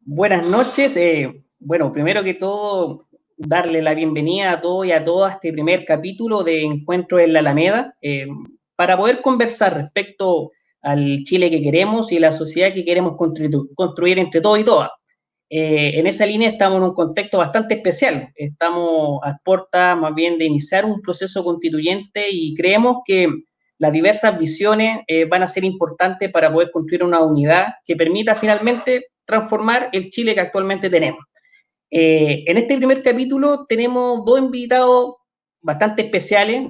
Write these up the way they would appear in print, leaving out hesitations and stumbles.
Buenas noches. Bueno, primero que todo, darle la bienvenida a todos y a todas a este primer capítulo de Encuentro en la Alameda, para poder conversar respecto al Chile que queremos y la sociedad que queremos construir entre todos y todas. En esa línea estamos en un contexto bastante especial. Estamos a puertas más bien de iniciar un proceso constituyente y creemos que las diversas visiones van a ser importantes para poder construir una unidad que permita finalmente transformar el Chile que actualmente tenemos. En este primer capítulo tenemos dos invitados bastante especiales,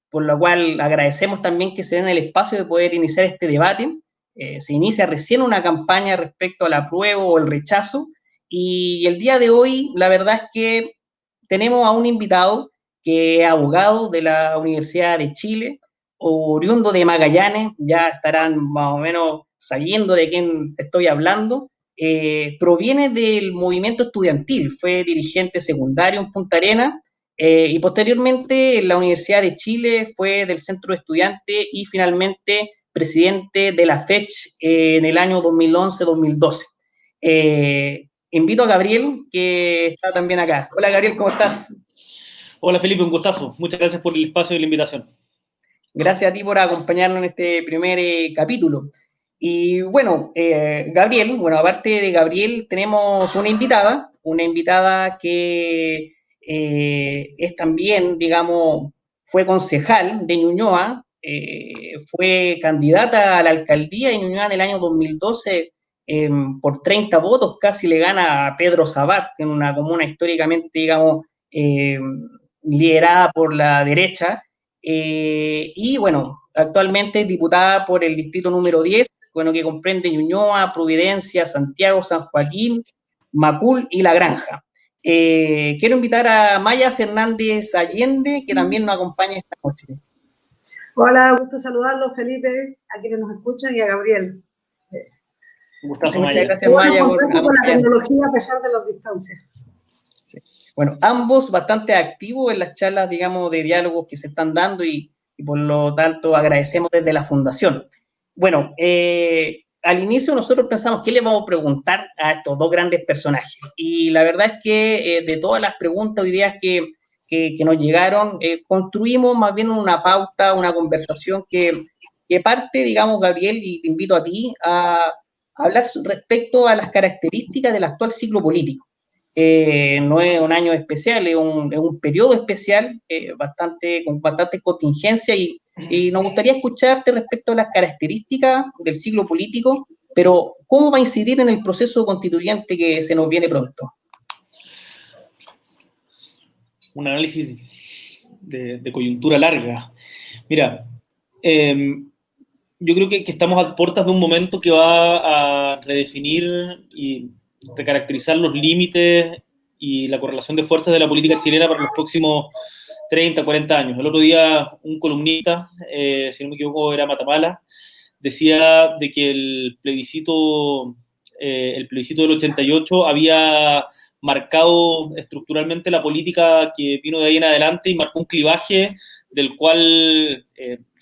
por lo cual agradecemos también que se den el espacio de poder iniciar este debate. Se inicia recién una campaña respecto al apruebo o el rechazo, y el día de hoy la verdad es que tenemos a un invitado que es abogado de la Universidad de Chile, oriundo de Magallanes, ya estarán más o menos sabiendo de quién estoy hablando. Proviene del movimiento estudiantil, fue dirigente secundario en Punta Arenas, y posteriormente en la Universidad de Chile fue del centro de estudiantes y finalmente presidente de la FECH en el año 2011-2012. Invito a Gabriel, que está también acá. Hola Gabriel, ¿cómo estás? Hola Felipe, un gustazo. Muchas gracias por el espacio y la invitación. Gracias a ti por acompañarnos en este primer capítulo. Y bueno, Gabriel, bueno, aparte de Gabriel, tenemos una invitada que es también, digamos, fue concejal de Ñuñoa, fue candidata a la alcaldía de Ñuñoa en el año 2012, por 30 votos, casi le gana a Pedro Sabat, en una comuna históricamente, digamos, liderada por la derecha. Y bueno, actualmente es diputada por el distrito número 10, bueno, que comprende Ñuñoa, Providencia, Santiago, San Joaquín, Macul y La Granja. Quiero invitar a Maya Fernández Allende, que también nos acompaña esta noche. Hola, gusto saludarlos, Felipe, a quienes nos escuchan y a Gabriel. Muchas gracias, Maya, por la tecnología a pesar de las distancias. Sí. Bueno, ambos bastante activos en las charlas, digamos, de diálogos que se están dando y por lo tanto agradecemos desde la Fundación. Bueno, al inicio nosotros pensamos qué le vamos a preguntar a estos dos grandes personajes, y la verdad es que de todas las preguntas o ideas que nos llegaron, construimos más bien una pauta, una conversación que parte, digamos, Gabriel, y te invito a ti a hablar respecto a las características del actual ciclo político. No es un año especial, es un periodo especial, con bastante contingencia, y nos gustaría escucharte respecto a las características del ciclo político, pero ¿cómo va a incidir en el proceso constituyente que se nos viene pronto? Un análisis de coyuntura larga. Mira, yo creo que estamos a puertas de un momento que va a redefinir y recaracterizar los límites y la correlación de fuerzas de la política chilena para los próximos 30, 40 años. El otro día un columnista, si no me equivoco era Matamala, decía de que el plebiscito del 88 había marcado estructuralmente la política que vino de ahí en adelante y marcó un clivaje del cual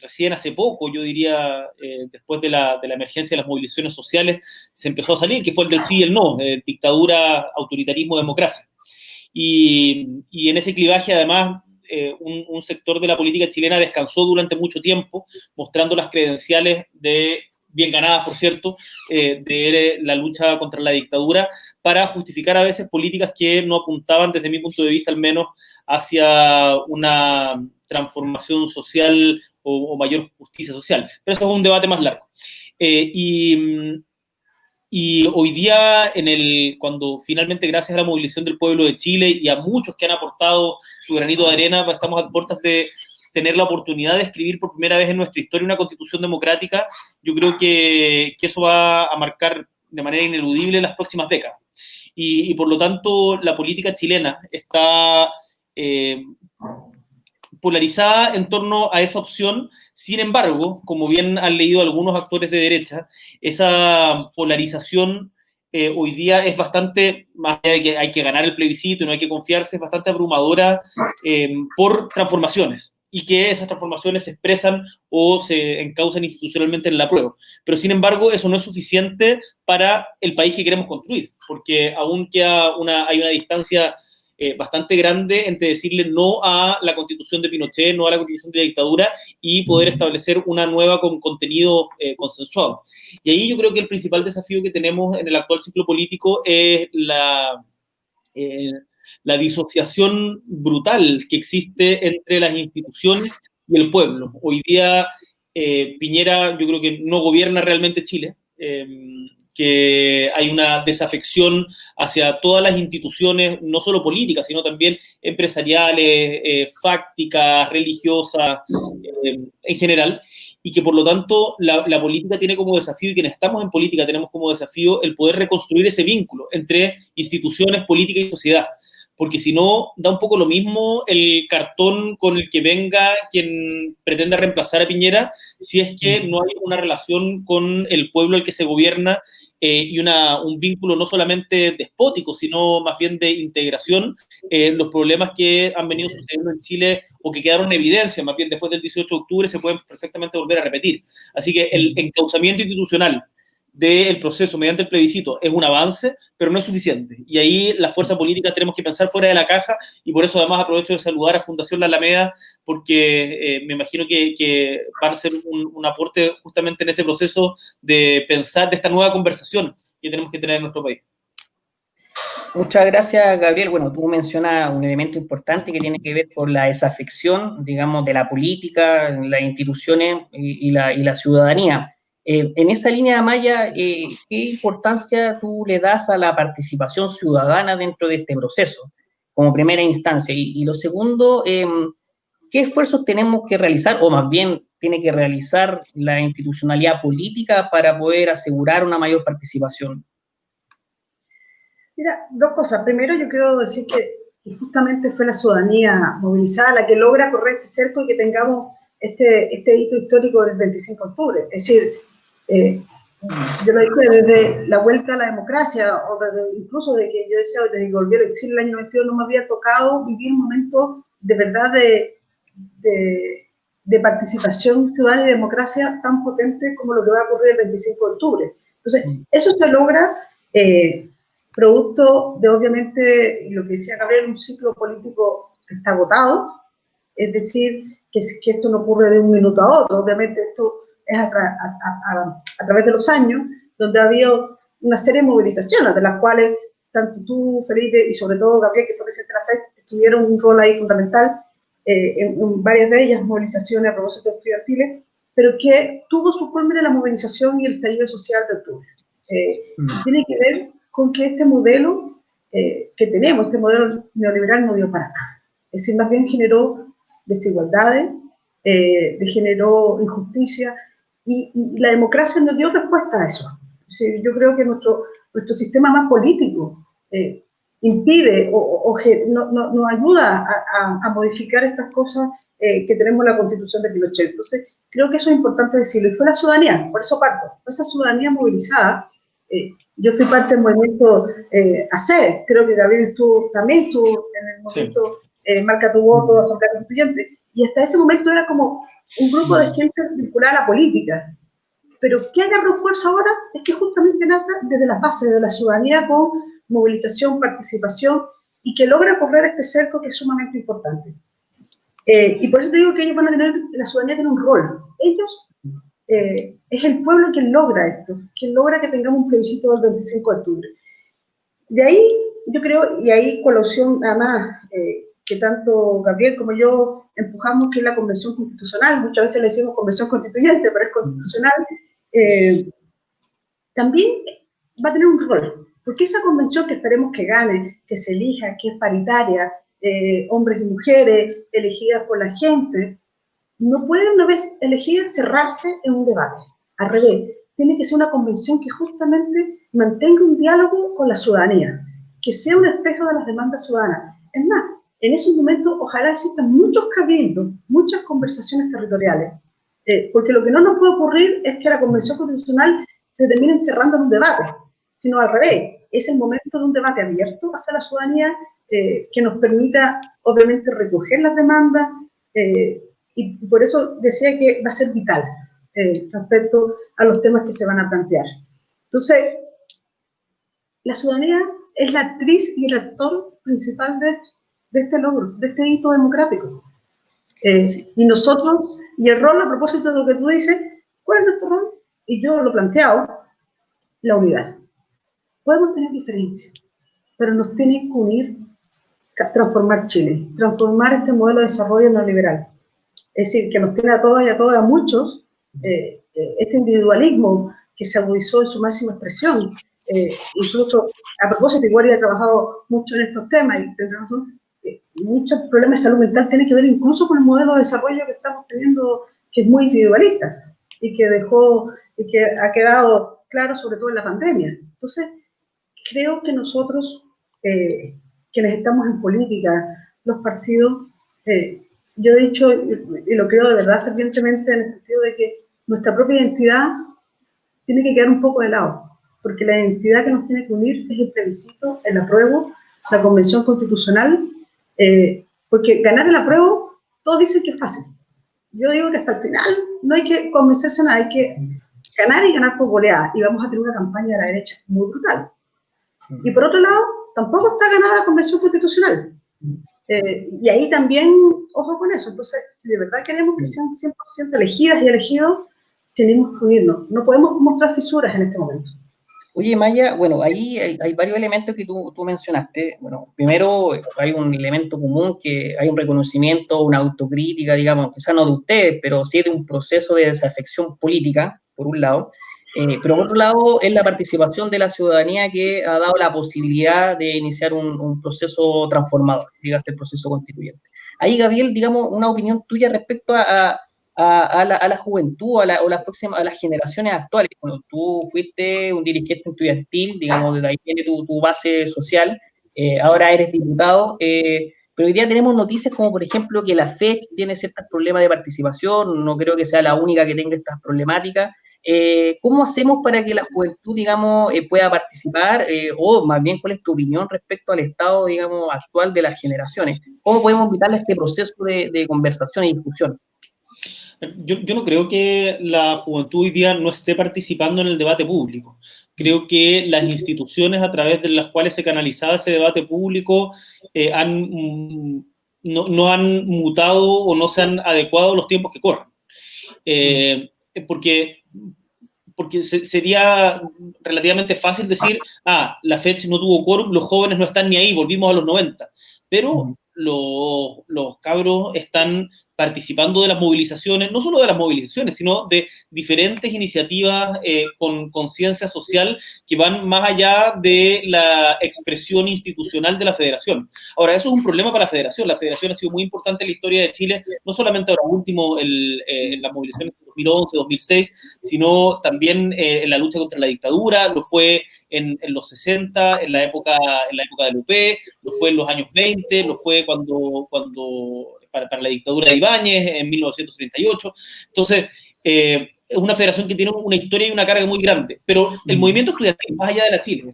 recién hace poco, yo diría, después de la emergencia de las movilizaciones sociales, se empezó a salir, que fue el del sí y el no, dictadura, autoritarismo, democracia. Y en ese clivaje, además, un sector de la política chilena descansó durante mucho tiempo, mostrando las credenciales bien ganadas, por cierto, de la lucha contra la dictadura, para justificar a veces políticas que no apuntaban, desde mi punto de vista al menos, hacia una transformación social o mayor justicia social. Pero eso es un debate más largo. Y hoy día, cuando finalmente, gracias a la movilización del pueblo de Chile y a muchos que han aportado su granito de arena, estamos a puertas de tener la oportunidad de escribir por primera vez en nuestra historia una constitución democrática. Yo creo que eso va a marcar de manera ineludible las próximas décadas. Y por lo tanto, la política chilena está polarizada en torno a esa opción. Sin embargo, como bien han leído algunos actores de derecha, esa polarización hoy día es bastante, más allá de que hay que ganar el plebiscito y no hay que confiarse, es bastante abrumadora por transformaciones. y que esas transformaciones se expresan o se encausan institucionalmente en la prueba. Pero, sin embargo, eso no es suficiente para el país que queremos construir, porque aún hay una distancia bastante grande entre decirle no a la constitución de Pinochet, no a la constitución de la dictadura, y poder establecer una nueva con contenido consensuado. Y ahí yo creo que el principal desafío que tenemos en el actual ciclo político es la disociación brutal que existe entre las instituciones y el pueblo. Hoy día Piñera yo creo que no gobierna realmente Chile, que hay una desafección hacia todas las instituciones, no solo políticas, sino también empresariales, fácticas, religiosas, en general, y que por lo tanto la política tiene como desafío, y quienes estamos en política tenemos como desafío el poder reconstruir ese vínculo entre instituciones, política y sociedad, porque si no, da un poco lo mismo el cartón con el que venga quien pretenda reemplazar a Piñera, si es que no hay una relación con el pueblo al que se gobierna y un vínculo no solamente despótico, sino más bien de integración. Los problemas que han venido sucediendo en Chile o que quedaron en evidencia, más bien después del 18 de octubre, se pueden perfectamente volver a repetir. Así que el encauzamiento institucional del proceso mediante el plebiscito es un avance, pero no es suficiente. Y ahí las fuerzas políticas tenemos que pensar fuera de la caja, y por eso además aprovecho de saludar a Fundación La Alameda, porque me imagino que van a ser un aporte justamente en ese proceso de pensar de esta nueva conversación que tenemos que tener en nuestro país. Muchas gracias, Gabriel. Bueno, tú mencionas un elemento importante que tiene que ver con la desafección, digamos, de la política, las instituciones y la ciudadanía. En esa línea, Maya, ¿qué importancia tú le das a la participación ciudadana dentro de este proceso, como primera instancia? Y lo segundo, ¿qué esfuerzos tenemos que realizar, o más bien tiene que realizar la institucionalidad política para poder asegurar una mayor participación? Mira, dos cosas. Primero, yo quiero decir que justamente fue la ciudadanía movilizada la que logra correr este cerco y que tengamos este hito histórico del 25 de octubre. Es decir, yo lo dije desde la vuelta a la democracia, o incluso de que yo decía, desde que volví a decir el año 92, no me había tocado vivir un momento de verdad de participación ciudadana y democracia tan potente como lo que va a ocurrir el 25 de octubre. Entonces, eso se logra producto de, obviamente, lo que decía Gabriel, un ciclo político que está agotado, es decir, que esto no ocurre de un minuto a otro, obviamente esto es a través de los años, donde ha habido una serie de movilizaciones, de las cuales tanto tú, Felipe, y sobre todo Gabriel, que fue presidente de la FED, tuvieron un rol ahí fundamental en varias de ellas, movilizaciones a propósito estudiantiles, pero que tuvo su culmen en la movilización y el estallido social de octubre. Tiene que ver con que este modelo que tenemos, este modelo neoliberal, no dio para nada. Es decir, más bien generó desigualdades, generó injusticia, y la democracia no dio respuesta a eso. Es decir, yo creo que nuestro sistema más político impide o nos ayuda a modificar estas cosas que tenemos en la Constitución de Pinochet. Entonces, creo que eso es importante decirlo. Y fue la ciudadanía, por eso parto, fue esa ciudadanía movilizada. Yo fui parte del movimiento AC, creo que Gabriel también estuvo en el movimiento Marca tu Voto, Asamblea Constituyente, y hasta ese momento era como un grupo de gente vinculada a la política. Pero ¿qué agarró fuerza ahora? Es que justamente nace desde las bases de la ciudadanía, con movilización, participación, y que logra correr este cerco que es sumamente importante. Y por eso te digo que ellos van a tener, la ciudadanía tiene un rol. Ellos, es el pueblo quien logra esto, quien logra que tengamos un plebiscito del 25 de octubre. De ahí, yo creo, y ahí con la opción, además, que tanto Gabriel como yo empujamos, que es la Convención Constitucional, muchas veces le decimos Convención Constituyente, pero es constitucional, también va a tener un rol, porque esa convención que esperemos que gane, que se elija, que es paritaria, hombres y mujeres, elegidas por la gente, no puede, una vez elegida, cerrarse en un debate. Al revés, tiene que ser una convención que justamente mantenga un diálogo con la ciudadanía, que sea un espejo de las demandas ciudadanas. Es más, en esos momentos ojalá existan muchos cabildos, muchas conversaciones territoriales, porque lo que no nos puede ocurrir es que la Convención Constitucional se termine encerrando en un debate, sino al revés, es el momento de un debate abierto hacia la ciudadanía, que nos permita, obviamente, recoger las demandas, y por eso decía que va a ser vital respecto a los temas que se van a plantear. Entonces, la ciudadanía es la actriz y el actor principal de este logro, de este hito democrático. Y nosotros, y el rol, a propósito de lo que tú dices, ¿cuál es nuestro rol? Y yo lo he planteado, la unidad. Podemos tener diferencias, pero nos tiene que unir, transformar Chile, transformar este modelo de desarrollo neoliberal. Es decir, que nos tiene a todas y a todos, a muchos, este individualismo que se agudizó en su máxima expresión. Incluso, a propósito, igual he trabajado mucho en estos temas y tendrán razón, muchos problemas de salud mental tienen que ver incluso con el modelo de desarrollo que estamos teniendo, que es muy individualista y que ha quedado claro sobre todo en la pandemia. Entonces, creo que nosotros, quienes estamos en política, los partidos, yo he dicho, y lo creo de verdad fervientemente, en el sentido de que nuestra propia identidad tiene que quedar un poco de lado, porque la identidad que nos tiene que unir es el plebiscito, el apruebo, la convención constitucional, porque ganar el apruebo, todos dicen que es fácil. Yo digo que hasta el final no hay que convencerse a nada, hay que ganar y ganar por goleada, y vamos a tener una campaña de la derecha muy brutal. Y por otro lado, tampoco está ganada la convención constitucional. Y ahí también, ojo con eso. Entonces, si de verdad queremos que sean 100% elegidas y elegidos, tenemos que unirnos. No podemos mostrar fisuras en este momento. Oye, Maya, bueno, ahí hay varios elementos que tú mencionaste. Bueno, primero hay un elemento común, que hay un reconocimiento, una autocrítica, digamos, quizás no de ustedes, pero sí de un proceso de desafección política, por un lado. Pero por otro lado, es la participación de la ciudadanía que ha dado la posibilidad de iniciar un proceso transformador, digamos, el proceso constituyente. Ahí, Gabriel, digamos, una opinión tuya respecto a la juventud, a las generaciones actuales. Bueno, tú fuiste un dirigente estudiantil, digamos, desde ahí viene tu base social, ahora eres diputado, pero hoy día tenemos noticias como, por ejemplo, que la FECH tiene ciertos problemas de participación, no creo que sea la única que tenga estas problemáticas. ¿Cómo hacemos para que la juventud, digamos, pueda participar? O más bien, ¿cuál es tu opinión respecto al estado, digamos, actual de las generaciones? ¿Cómo podemos invitarle a este proceso de conversación y discusión? Yo no creo que la juventud hoy día no esté participando en el debate público. Creo que las instituciones a través de las cuales se canalizaba ese debate público no han mutado o no se han adecuado a los tiempos que corren. Porque sería relativamente fácil decir, la FECH no tuvo quórum, los jóvenes no están ni ahí, volvimos a los 90. Pero los cabros están participando de las movilizaciones, no solo de las movilizaciones, sino de diferentes iniciativas con conciencia social que van más allá de la expresión institucional de la federación. Ahora, eso es un problema para la federación. La federación ha sido muy importante en la historia de Chile, no solamente ahora último en las movilizaciones de 2011, 2006, sino también en la lucha contra la dictadura, lo fue en los 60, en la época del UP, lo fue en los años 20, lo fue cuando para la dictadura de Ibáñez en 1938. Entonces, es una federación que tiene una historia y una carga muy grande. Pero el movimiento estudiantil, más allá de la Chile,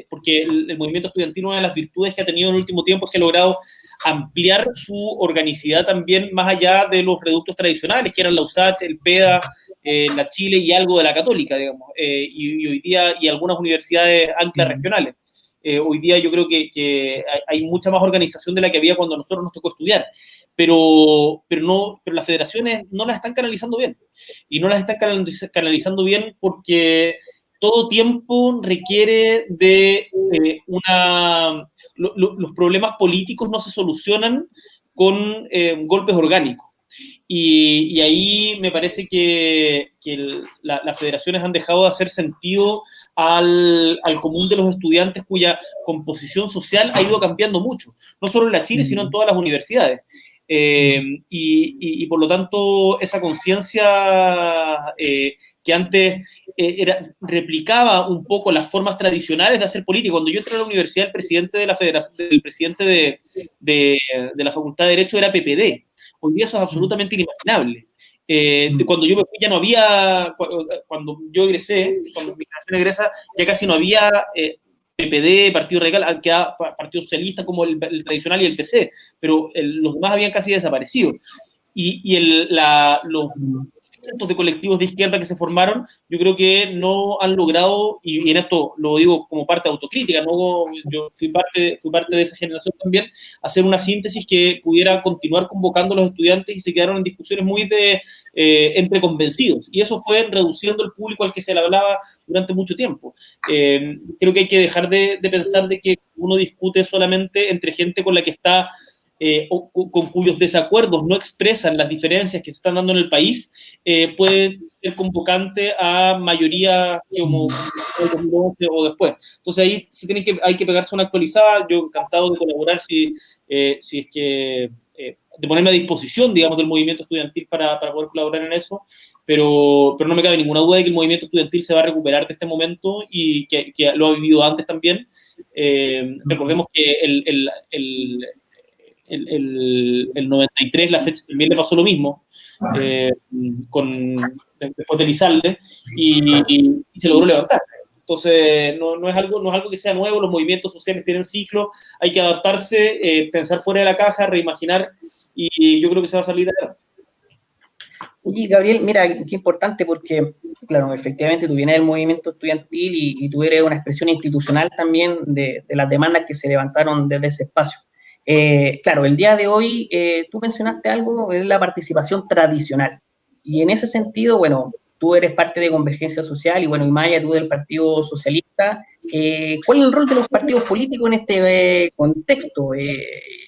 porque el movimiento estudiantil, una de las virtudes que ha tenido en el último tiempo es que ha logrado ampliar su organicidad también más allá de los reductos tradicionales, que eran la USACH, el PEDA, la Chile y algo de la Católica, digamos, y hoy día, y algunas universidades anclas regionales. Hoy día yo creo que hay mucha más organización de la que había cuando a nosotros nos tocó estudiar, pero las federaciones no las están canalizando bien, y no las están canalizando bien porque todo tiempo requiere de los problemas políticos no se solucionan con golpes orgánicos. Y ahí me parece que las federaciones han dejado de hacer sentido al común de los estudiantes, cuya composición social ha ido cambiando mucho, no solo en la Chile, sino en todas las universidades. Y por lo tanto, esa conciencia que antes replicaba un poco las formas tradicionales de hacer política. Cuando yo entré a la universidad, el presidente de la federación, el presidente de la Facultad de Derecho era PPD. Hoy día eso es absolutamente inimaginable. Cuando yo me fui ya no había, cuando yo egresé, cuando mi generación egresa, ya casi no había PPD, Partido Radical, quedaba Partido Socialista como el tradicional y el PC, pero los demás habían casi desaparecido. los cientos de colectivos de izquierda que se formaron, yo creo que no han logrado, y en esto lo digo como parte de autocrítica, ¿no? Yo fui parte de esa generación también, hacer una síntesis que pudiera continuar convocando a los estudiantes, y se quedaron en discusiones muy entre convencidos, y eso fue reduciendo el público al que se le hablaba durante mucho tiempo. Creo que hay que dejar de pensar de que uno discute solamente entre gente con la que está o con cuyos desacuerdos no expresan las diferencias que se están dando en el país, puede ser convocante a mayoría como el 2011 o después. Entonces ahí sí hay que pegarse una actualizada. Yo encantado de colaborar si es que de ponerme a disposición, digamos, del movimiento estudiantil para poder colaborar en eso, pero no me cabe ninguna duda de que el movimiento estudiantil se va a recuperar de este momento y que lo ha vivido antes también. Recordemos que el 93, la fecha también le pasó lo mismo, después de Elizalde, y se logró levantar. Entonces, no es algo que sea nuevo, los movimientos sociales tienen ciclo, hay que adaptarse, pensar fuera de la caja, reimaginar, y yo creo que se va a salir adelante. Oye, Gabriel, mira, qué importante porque, claro, efectivamente tú vienes del movimiento estudiantil y tú eres una expresión institucional también de las demandas que se levantaron desde ese espacio. Claro, el día de hoy tú mencionaste algo, es la participación tradicional. Y en ese sentido, bueno, tú eres parte de Convergencia Social y bueno, y Maya, tú del Partido Socialista. ¿Cuál es el rol de los partidos políticos en este contexto?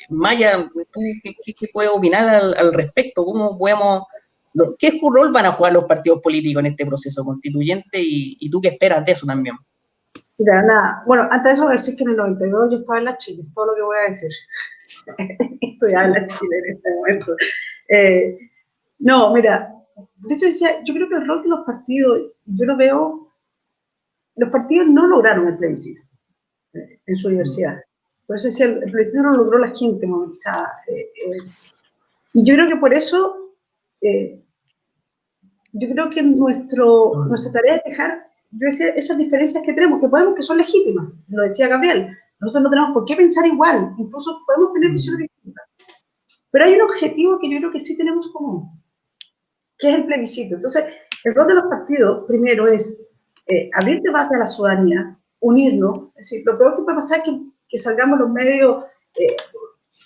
Maya, ¿tú qué puedes opinar al respecto? ¿Cómo podemos... ¿Qué rol van a jugar los partidos políticos en este proceso constituyente y tú qué esperas de eso también? Mira, nada, bueno, antes de eso voy a decir que en el 92 yo estaba en la Chile, es todo lo que voy a decir. Estudiaba en la Chile en este momento. No, mira, de eso decía, yo creo que el rol de los partidos, yo lo veo, los partidos no lograron el plebiscito en su diversidad. Por eso decía, el plebiscito lo logró la gente movilizada. Y yo creo que por eso, yo creo que nuestra tarea es dejar, yo decía, esas diferencias que tenemos, que son legítimas, lo decía Gabriel, nosotros no tenemos por qué pensar igual, incluso podemos tener visiones distintas. Pero hay un objetivo que yo creo que sí tenemos común, que es el plebiscito. Entonces, el rol de los partidos, primero, es abrir debate a la ciudadanía, unirnos, es decir, lo peor que puede pasar es que salgamos los medios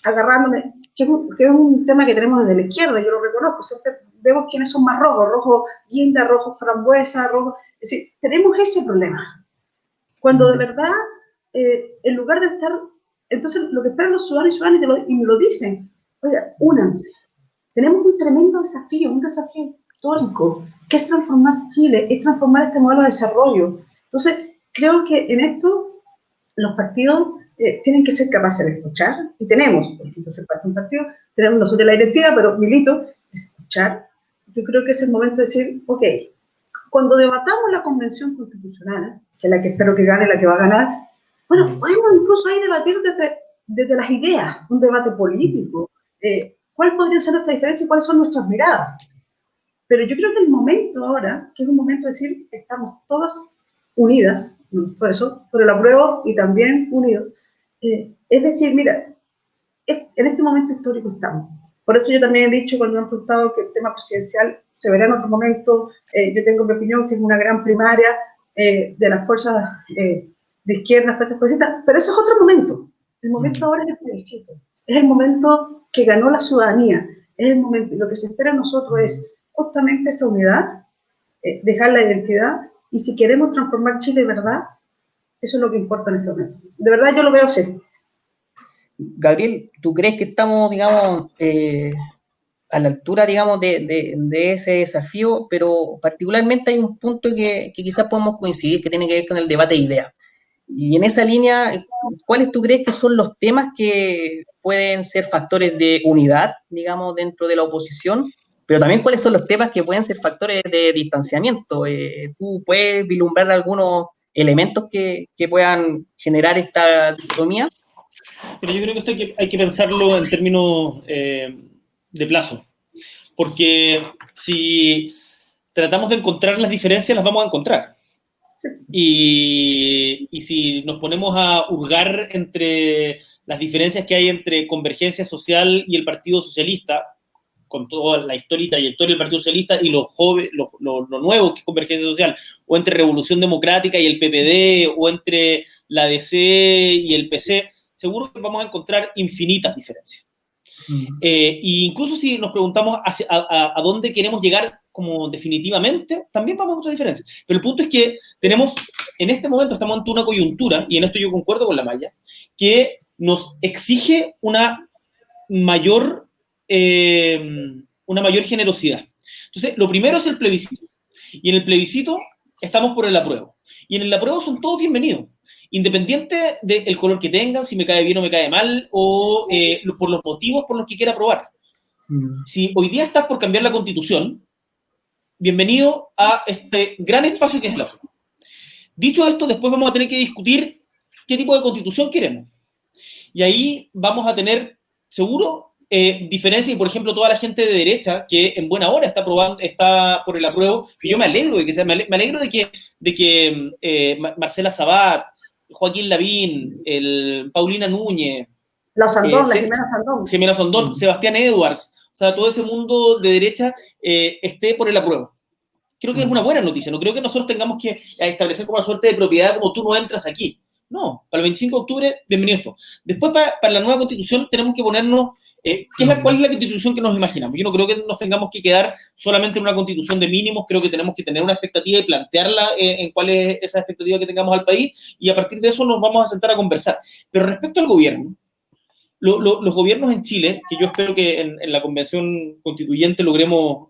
agarrándonos, que es un tema que tenemos desde la izquierda, yo lo reconozco, siempre vemos quiénes son más rojos, rojo guinda, rojo frambuesa, rojo, es decir, tenemos ese problema. Cuando de verdad, en lugar de estar, entonces lo que esperan los ciudadanos y ciudadanas, y me lo dicen, oiga, únanse. Tenemos un tremendo desafío, un desafío histórico, que es transformar Chile, es transformar este modelo de desarrollo. Entonces, creo que en esto los partidos tienen que ser capaces de escuchar, y tenemos, por ejemplo, ser parte de un partido, tenemos nosotros de la identidad, pero milito, escuchar. Yo creo que es el momento de decir, ok, cuando debatamos la Convención Constitucional, que es la que espero que gane, la que va a ganar, bueno, podemos incluso ahí debatir desde las ideas, un debate político, cuáles podrían ser nuestras diferencias y cuáles son nuestras miradas. Pero yo creo que el momento ahora, que es un momento de decir, estamos todas unidas, todo eso, por el apruebo y también unidos, es decir, mira, en este momento histórico estamos. Por eso yo también he dicho cuando me han preguntado que el tema presidencial se verá en otro momento, yo tengo mi opinión que es una gran primaria de las fuerzas de izquierda, fuerzas progresistas, pero eso es otro momento. El momento ahora es el plebiscito. Es el momento que ganó la ciudadanía. Es el momento, lo que se espera de nosotros es justamente esa unidad, dejar la identidad, y si queremos transformar Chile de verdad, eso es lo que importa en este momento. De verdad yo lo veo así. Gabriel, ¿tú crees que estamos, digamos, a la altura, digamos, de ese desafío? Pero particularmente hay un punto que quizás podemos coincidir, que tiene que ver con el debate de ideas. Y en esa línea, ¿cuáles tú crees que son los temas que pueden ser factores de unidad, digamos, dentro de la oposición? Pero también, ¿cuáles son los temas que pueden ser factores de distanciamiento? ¿Tú puedes vislumbrar algunos elementos que puedan generar esta dicotomía? Pero yo creo que esto hay que pensarlo en términos de plazo, porque si tratamos de encontrar las diferencias, las vamos a encontrar. Y si nos ponemos a hurgar entre las diferencias que hay entre Convergencia Social y el Partido Socialista, con toda la historia y trayectoria del Partido Socialista y lo nuevo que es Convergencia Social, o entre Revolución Democrática y el PPD, o entre la DC y el PC, seguro que vamos a encontrar infinitas diferencias. E incluso si nos preguntamos a dónde queremos llegar como definitivamente, también vamos a encontrar diferencias. Pero el punto es que en este momento estamos ante una coyuntura, y en esto yo concuerdo con la Maya, que nos exige una mayor generosidad. Entonces, lo primero es el plebiscito. Y en el plebiscito estamos por el apruebo. Y en el apruebo son todos bienvenidos, independiente del color que tengan, si me cae bien o me cae mal, o por los motivos por los que quiera aprobar. Si hoy día estás por cambiar la Constitución, bienvenido a este gran espacio que es la apruebo. Dicho esto, después vamos a tener que discutir qué tipo de Constitución queremos. Y ahí vamos a tener, seguro, diferencia, y por ejemplo toda la gente de derecha que en buena hora está por el apruebo, que yo me alegro de que sea, me alegro de que Marcela Sabat, Joaquín Lavín, Paulina Núñez, la Jimena Sandón, Sebastián Edwards, o sea, todo ese mundo de derecha esté por el apruebo. Creo que es una buena noticia, no creo que nosotros tengamos que establecer como una suerte de propiedad como tú no entras aquí. No, para el 25 de octubre, bienvenido esto. Después, para la nueva Constitución, tenemos que ponernos cuál es la Constitución que nos imaginamos. Yo no creo que nos tengamos que quedar solamente en una Constitución de mínimos, creo que tenemos que tener una expectativa y plantearla en cuál es esa expectativa que tengamos al país, y a partir de eso nos vamos a sentar a conversar. Pero respecto al gobierno, los gobiernos en Chile, que yo espero que en la Convención Constituyente logremos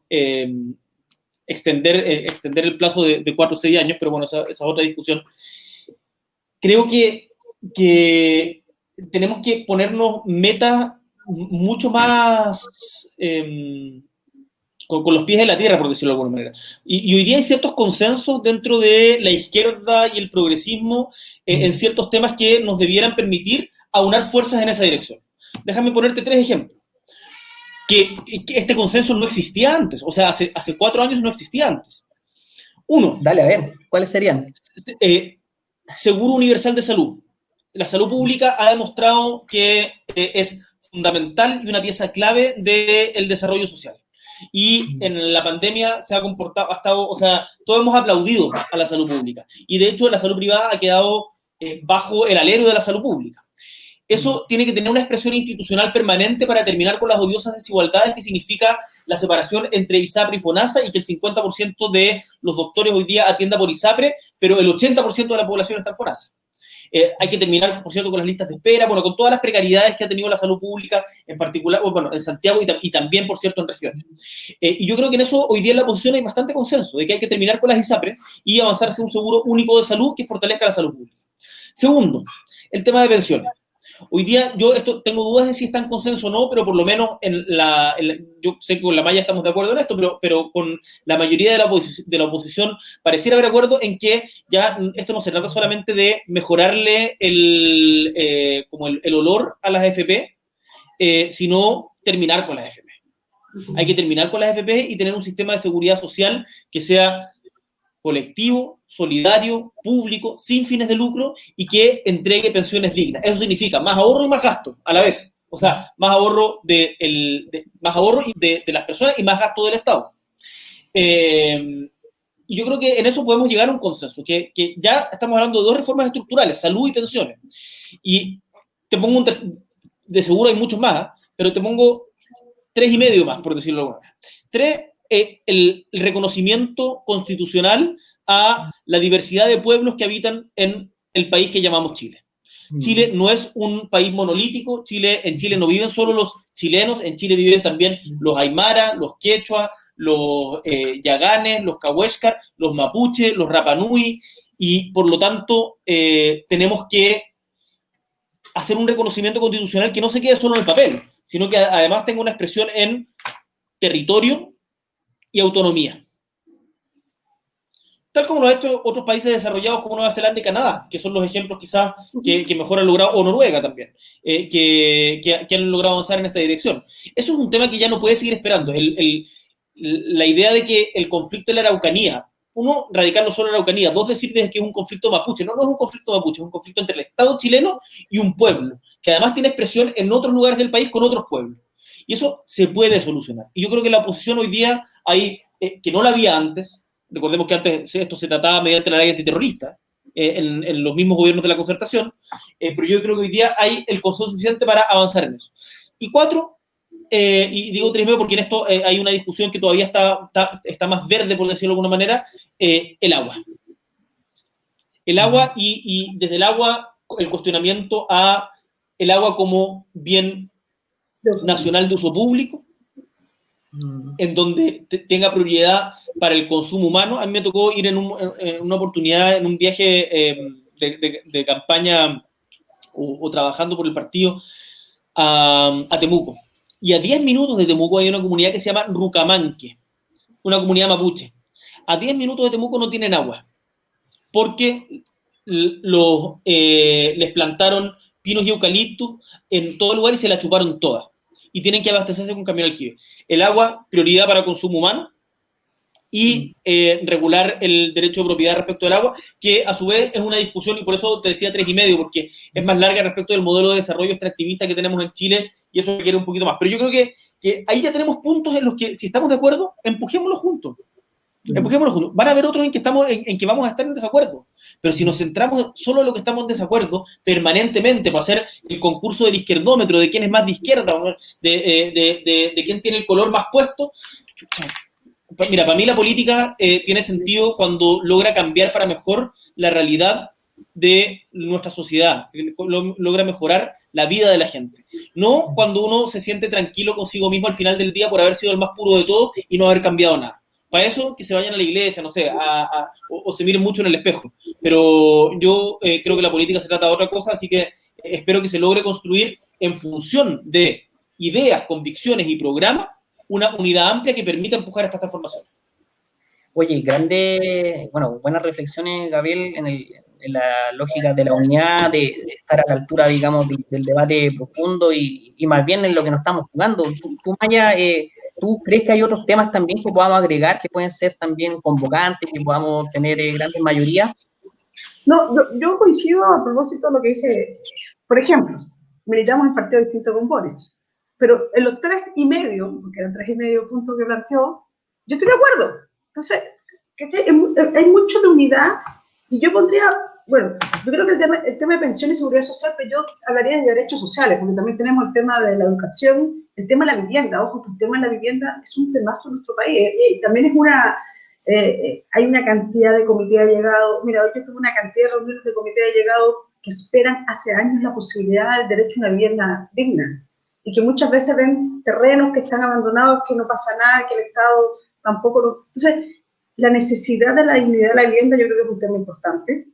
extender el plazo de 4 o 6 años, pero bueno, esa es otra discusión. Creo que tenemos que ponernos metas mucho más con los pies en la tierra, por decirlo de alguna manera. Y hoy día hay ciertos consensos dentro de la izquierda y el progresismo en ciertos temas que nos debieran permitir aunar fuerzas en esa dirección. Déjame ponerte 3 ejemplos. Que este consenso no existía antes, o sea, hace 4 años no existía antes. Uno. Dale, a ver, ¿cuáles serían? Seguro universal de salud. La salud pública ha demostrado que es fundamental y una pieza clave del desarrollo social. Y en la pandemia se ha comportado, o sea, todos hemos aplaudido a la salud pública. Y de hecho la salud privada ha quedado bajo el alero de la salud pública. Eso tiene que tener una expresión institucional permanente para terminar con las odiosas desigualdades que significa la separación entre ISAPRE y FONASA, y que el 50% de los doctores hoy día atienda por ISAPRE, pero el 80% de la población está en FONASA. Hay que terminar, por cierto, con las listas de espera, bueno, con todas las precariedades que ha tenido la salud pública, en particular, bueno, en Santiago y también, por cierto, en regiones. Y yo creo que en eso hoy día en la oposición hay bastante consenso, de que hay que terminar con las ISAPRE y avanzar hacia un seguro único de salud que fortalezca la salud pública. Segundo, el tema de pensiones. Hoy día yo tengo dudas de si está en consenso o no, pero por lo menos yo sé que con la Maya estamos de acuerdo en esto, pero con la mayoría de la oposición pareciera haber acuerdo en que ya esto no se trata solamente de mejorarle el olor a las AFP, sino terminar con las AFP. Hay que terminar con las AFP y tener un sistema de seguridad social que sea colectivo, solidario, público, sin fines de lucro, y que entregue pensiones dignas. Eso significa más ahorro y más gasto a la vez. O sea, más ahorro de las personas y más gasto del Estado. Y yo creo que en eso podemos llegar a un consenso, que ya estamos hablando de 2 reformas estructurales, salud y pensiones. Y te pongo de seguro hay muchos más, pero te pongo 3 y medio más, por decirlo de alguna manera. 3, el reconocimiento constitucional a la diversidad de pueblos que habitan en el país que llamamos Chile. Chile no es un país monolítico, en Chile no viven solo los chilenos, en Chile viven también los aymara, los quechua, los yaganes, los cahuéscar, los mapuche, los rapanui, y por lo tanto tenemos que hacer un reconocimiento constitucional que no se quede solo en el papel, sino que además tenga una expresión en territorio y autonomía. Tal como lo han hecho otros países desarrollados como Nueva Zelanda y Canadá, que son los ejemplos quizás que mejor han logrado, o Noruega también, que han logrado avanzar en esta dirección. Eso es un tema que ya no puede seguir esperando. La idea de que el conflicto de la Araucanía, 1, radicarlo solo en la Araucanía, 2, decir que es un conflicto mapuche. No es un conflicto mapuche, es un conflicto entre el Estado chileno y un pueblo, que además tiene expresión en otros lugares del país con otros pueblos. Y eso se puede solucionar. Y yo creo que la oposición hoy día hay, que no la había antes, recordemos que antes esto se trataba mediante la ley antiterrorista, en los mismos gobiernos de la concertación, pero yo creo que hoy día hay el consenso suficiente para avanzar en eso. Y 4, y digo 3,5 porque en esto hay una discusión que todavía está más verde, por decirlo de alguna manera, el agua. El agua y desde el agua el cuestionamiento a el agua como bien nacional de uso público, en donde tenga prioridad para el consumo humano. A mí me tocó ir en una oportunidad, en un viaje de campaña o trabajando por el partido a Temuco. Y a 10 minutos de Temuco hay una comunidad que se llama Rucamanque, una comunidad mapuche. A 10 minutos de Temuco no tienen agua, porque les plantaron pinos y eucaliptus en todo lugar y se la chuparon todas. Y tienen que abastecerse con camión aljibe. El agua, prioridad para consumo humano, y regular el derecho de propiedad respecto del agua, que a su vez es una discusión, y por eso te decía 3,5, porque es más larga respecto del modelo de desarrollo extractivista que tenemos en Chile, y eso requiere un poquito más. Pero yo creo que ahí ya tenemos puntos en los que, si estamos de acuerdo, empujémoslo juntos. Empujémoslo juntos. Van a haber otros en que vamos a estar en desacuerdo. Pero si nos centramos solo en lo que estamos en desacuerdo, permanentemente, para hacer el concurso del izquierdómetro, de quién es más de izquierda, de quién tiene el color más puesto, mira, para mí la política tiene sentido cuando logra cambiar para mejor la realidad de nuestra sociedad, logra mejorar la vida de la gente. No cuando uno se siente tranquilo consigo mismo al final del día por haber sido el más puro de todos y no haber cambiado nada. Para eso, que se vayan a la iglesia, no sé, o se miren mucho en el espejo. Pero yo creo que la política se trata de otra cosa, así que espero que se logre construir en función de ideas, convicciones y programas una unidad amplia que permita empujar esta transformación. Oye, buenas reflexiones, Gabriel, en la lógica de la unidad, de estar a la altura, digamos, del debate profundo y más bien en lo que nos estamos jugando. Tú Maya, ¿tú crees que hay otros temas también que podamos agregar, que pueden ser también convocantes, que podamos tener grandes mayorías? No, yo coincido a propósito de lo que dice, por ejemplo, militamos en partidos distintos con Boric, pero en los 3,5, porque eran 3,5 puntos que planteó, yo estoy de acuerdo. Entonces, hay mucho de unidad, y yo pondría, bueno, yo creo que el tema de pensión y seguridad social, pero yo hablaría de derechos sociales, porque también tenemos el tema de la educación, el tema de la vivienda. Ojo, que el tema de la vivienda es un temazo en nuestro país, y también es hay una cantidad de comités allegados. Mira, hoy yo tuve una cantidad de reuniones de comités allegados que esperan hace años la posibilidad del derecho a una vivienda digna, y que muchas veces ven terrenos que están abandonados, que no pasa nada, que el Estado tampoco lo... Entonces, la necesidad de la dignidad de la vivienda yo creo que es un tema importante.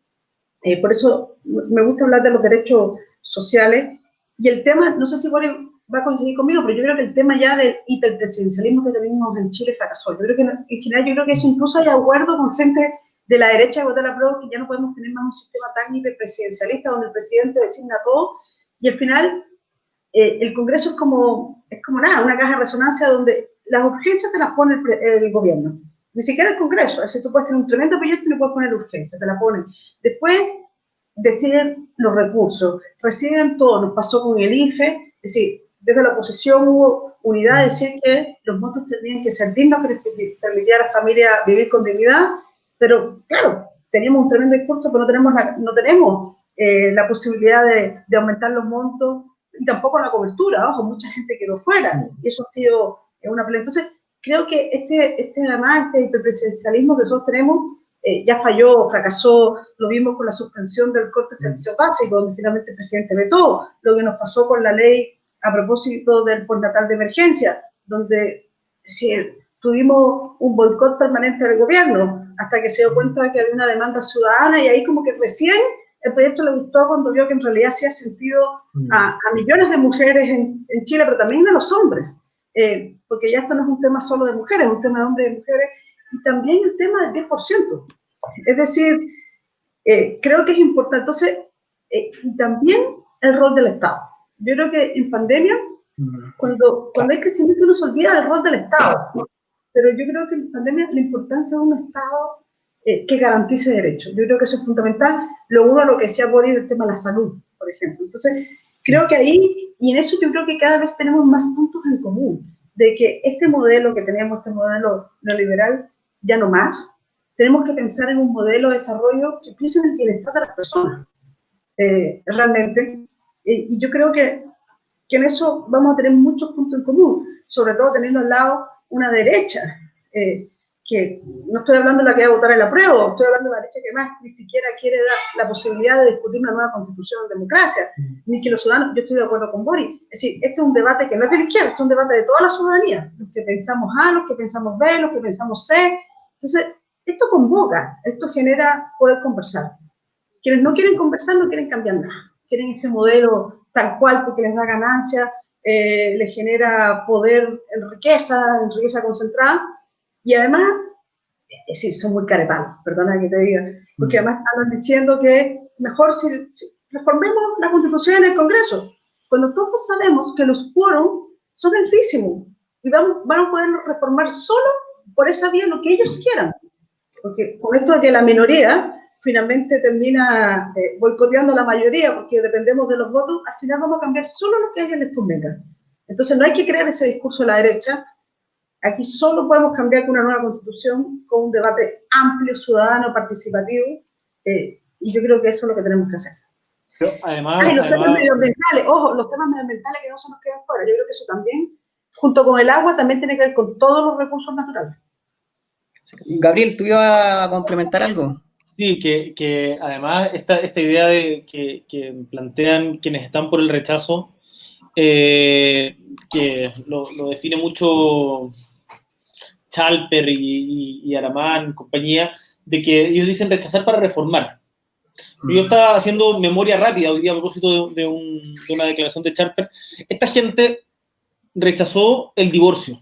Por eso me gusta hablar de los derechos sociales. Y el tema, no sé si va a coincidir conmigo, pero yo creo que el tema ya del hiperpresidencialismo que tenemos en Chile fracasó. Yo creo que en general, yo creo que eso incluso hay acuerdo con gente de la derecha que vota la prueba, que ya no podemos tener más un sistema tan hiperpresidencialista donde el presidente designa todo y al final el Congreso es como nada, una caja de resonancia donde las urgencias te las pone el gobierno. Ni siquiera el Congreso. Es decir, tú puedes tener un tremendo proyecto y le puedes poner urgencia, te la ponen. Después deciden los recursos, reciben todo. Nos pasó con el IFE, es decir, desde la oposición hubo unidad de decir que los montos tenían que ser dignos para permitir a la familia vivir con dignidad, pero claro, teníamos un tremendo discurso, pero no tenemos la posibilidad de aumentar los montos y tampoco la cobertura. Ojo, mucha gente quedó fuera y eso ha sido una pelea. Entonces, creo que este hiperpresidencialismo que nosotros tenemos ya falló, fracasó. Lo vimos con la suspensión del corte de servicio básico, donde finalmente el presidente vetó, lo que nos pasó con la ley a propósito del postnatal de emergencia, donde tuvimos un boicot permanente del gobierno, hasta que se dio cuenta de que había una demanda ciudadana, y ahí como que recién el proyecto le gustó cuando vio que en realidad hacía sentido a millones de mujeres en Chile, pero también a los hombres. Porque ya esto no es un tema solo de mujeres, es un tema de hombres y mujeres, y también el tema del 10%. Es decir, creo que es importante. Entonces, y también el rol del Estado. Yo creo que en pandemia, cuando hay crecimiento, uno se olvida del rol del Estado. Pero yo creo que en pandemia la importancia de un Estado que garantice derechos. Yo creo que eso es fundamental. Lo que decía Boris, el tema de la salud, por ejemplo. Entonces, creo que ahí Y en eso yo creo que cada vez tenemos más puntos en común, de que este modelo que teníamos, este modelo neoliberal, ya no más. Tenemos que pensar en un modelo de desarrollo que piense en el bienestar de las personas, realmente. Y yo creo que en eso vamos a tener muchos puntos en común, sobre todo teniendo al lado una derecha, que no estoy hablando de la que va a votar el apruebo, estoy hablando de la derecha que más ni siquiera quiere dar la posibilidad de discutir una nueva constitución en democracia, ni que los ciudadanos, yo estoy de acuerdo con Boris, es decir, este es un debate que no es de la izquierda, este es un debate de toda la ciudadanía, los que pensamos A, los que pensamos B, los que pensamos C, entonces esto convoca, esto genera poder conversar. Quienes no quieren conversar no quieren cambiar nada, quieren este modelo tal cual porque les da ganancia, les genera poder en riqueza concentrada, y además, es decir, son muy caretanos, perdona que te diga, porque además andan diciendo que mejor si reformemos la Constitución en el Congreso, cuando todos sabemos que los quórum son altísimos y van a poder reformar solo por esa vía lo que ellos quieran, porque con esto de que la minoría finalmente termina boicoteando a la mayoría, porque dependemos de los votos, al final vamos a cambiar solo lo que a ellos les convenga. Entonces no hay que crear ese discurso de la derecha. Aquí solo podemos cambiar con una nueva constitución, con un debate amplio, ciudadano, participativo, y yo creo que eso es lo que tenemos que hacer. Pero además, los temas medioambientales, ojo, los temas medioambientales que no se nos quedan fuera, yo creo que eso también, junto con el agua, también tiene que ver con todos los recursos naturales. Gabriel, ¿tú ibas a complementar algo? Sí, que además esta idea de que plantean quienes están por el rechazo, que lo define mucho Chalper y Aramán, compañía, de que ellos dicen rechazar para reformar. Yo estaba haciendo memoria rápida hoy día a propósito de una declaración de Chalper. Esta gente rechazó el divorcio,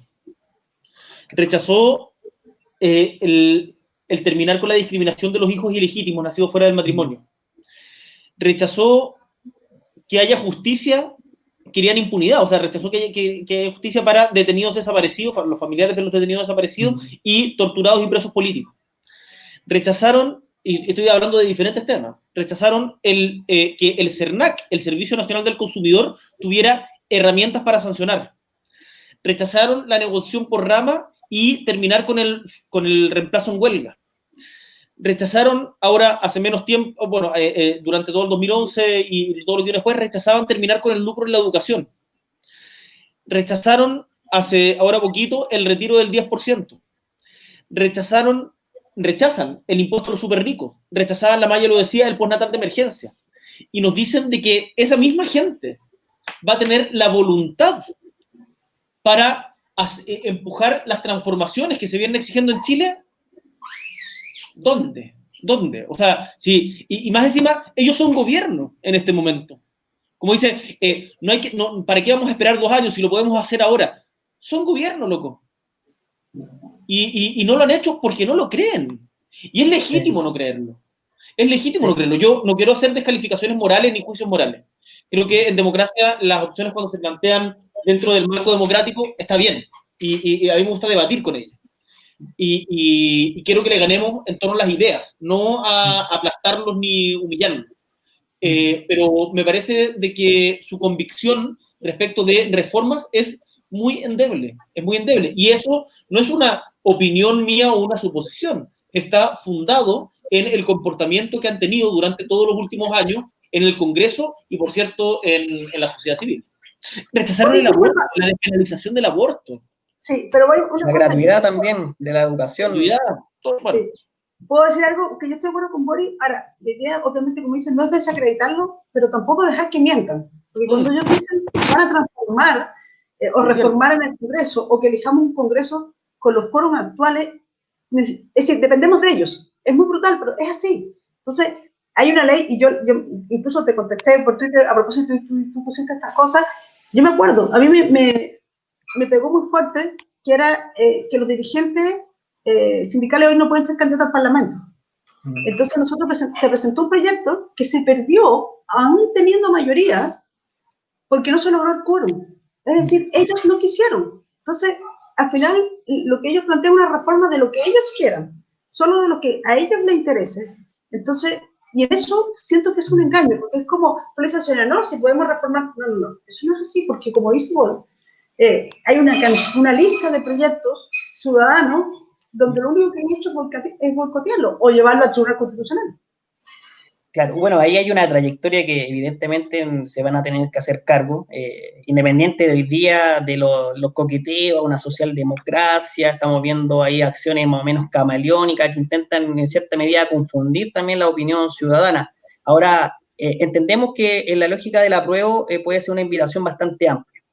rechazó el terminar con la discriminación de los hijos ilegítimos nacidos fuera del matrimonio, rechazó que haya justicia, querían impunidad, o sea, rechazó que haya justicia para detenidos desaparecidos, para los familiares de los detenidos desaparecidos y torturados y presos políticos. Rechazaron, y estoy hablando de diferentes temas, rechazaron que el CERNAC, el Servicio Nacional del Consumidor, tuviera herramientas para sancionar. Rechazaron la negociación por rama y terminar con el reemplazo en huelga. Rechazaron ahora, hace menos tiempo, bueno, durante todo el 2011 y todos los días después, rechazaban terminar con el lucro en la educación. Rechazaron, ahora poquito, el retiro del 10%. Rechazan el impuesto a los súper ricos. Rechazaban, la Maya lo decía, el postnatal de emergencia. Y nos dicen de que esa misma gente va a tener la voluntad para empujar las transformaciones que se vienen exigiendo en Chile. ¿Dónde? O sea, sí, y más encima, ellos son gobierno en este momento. Como dice, ¿para qué vamos a esperar 2 años si lo podemos hacer ahora? Son gobierno, loco. Y no lo han hecho porque no lo creen. Y es legítimo no creerlo. Es legítimo no creerlo. Yo no quiero hacer descalificaciones morales ni juicios morales. Creo que en democracia las opciones cuando se plantean dentro del marco democrático está bien. Y a mí me gusta debatir con ellas. Y quiero que le ganemos en torno a las ideas, no a aplastarlos ni humillarlos. Pero me parece de que su convicción respecto de reformas es muy endeble, y eso no es una opinión mía o una suposición, está fundado en el comportamiento que han tenido durante todos los últimos años en el Congreso y, por cierto, en la sociedad civil. Rechazaron el aborto, la despenalización del aborto. Sí, pero bueno, la gratuidad también de la educación. Bueno. Sí. Puedo decir algo que yo estoy de acuerdo con Boris. Ahora, la idea, obviamente, como dicen, no es desacreditarlo, pero tampoco dejar que mientan. Porque cuando ellos dicen que van a transformar o reformar en el Congreso, o que elijamos un Congreso con los quórums actuales, es decir, dependemos de ellos. Es muy brutal, pero es así. Entonces, hay una ley, y yo incluso te contesté por Twitter a propósito, tú pusiste estas cosas. Yo me acuerdo, a mí me pegó muy fuerte, que era que los dirigentes sindicales hoy no pueden ser candidatos al Parlamento. Entonces se presentó un proyecto que se perdió, aún teniendo mayoría, porque no se logró el quórum. Es decir, ellos no quisieron. Entonces, al final, lo que ellos plantean es una reforma de lo que ellos quieran, solo de lo que a ellos les interese. Entonces, Y en eso siento que es un engaño, porque es como, por esa señora, no, si podemos reformar, no, eso no es así, porque como dice Paul, hay una lista de proyectos ciudadanos donde lo único que han hecho es boicotearlo o llevarlo al Tribunal Constitucional. Claro, bueno, ahí hay una trayectoria que evidentemente se van a tener que hacer cargo, independiente de hoy día de los coqueteos, una socialdemocracia, estamos viendo ahí acciones más o menos camaleónicas que intentan en cierta medida confundir también la opinión ciudadana. Ahora, entendemos que en la lógica del apruebo puede ser una invitación bastante amplia,